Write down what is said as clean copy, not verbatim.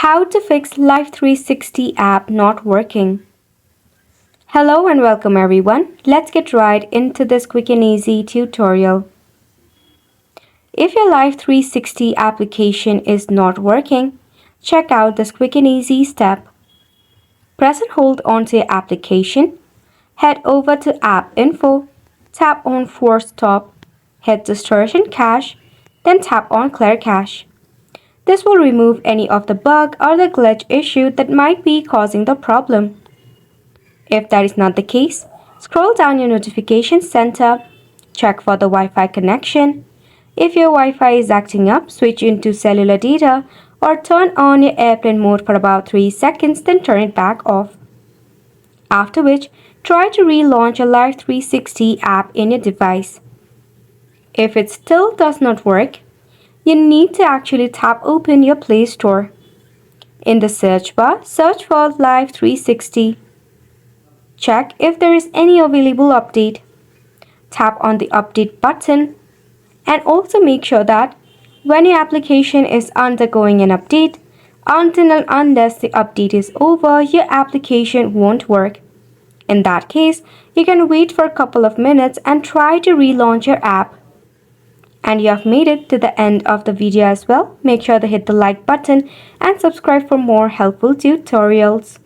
How to fix Life360 app not working. Hello and welcome everyone. Let's get right into this quick and easy tutorial. If your Life360 application is not working, check out this quick and easy step. Press and hold onto your application. Head over to App Info. Tap on Force Stop. Head to Storage and Cache. Then tap on Clear Cache. This will remove any of the bug or the glitch issue that might be causing the problem. If that is not the case, scroll down your notification center, check for the Wi-Fi connection. If your Wi-Fi is acting up, switch into cellular data or turn on your airplane mode for about 3 seconds, then turn it back off. After which, try to relaunch your Life360 app in your device. If it still does not work, you need to actually tap open your Play Store. In the search bar, search for Life360. Check if there is any available update. Tap on the update button and also make sure that when your application is undergoing an update, until and unless the update is over, your application won't work. In that case, you can wait for a couple of minutes and try to relaunch your app. And you have made it to the end of the video as well. Make sure to hit the like button and subscribe for more helpful tutorials.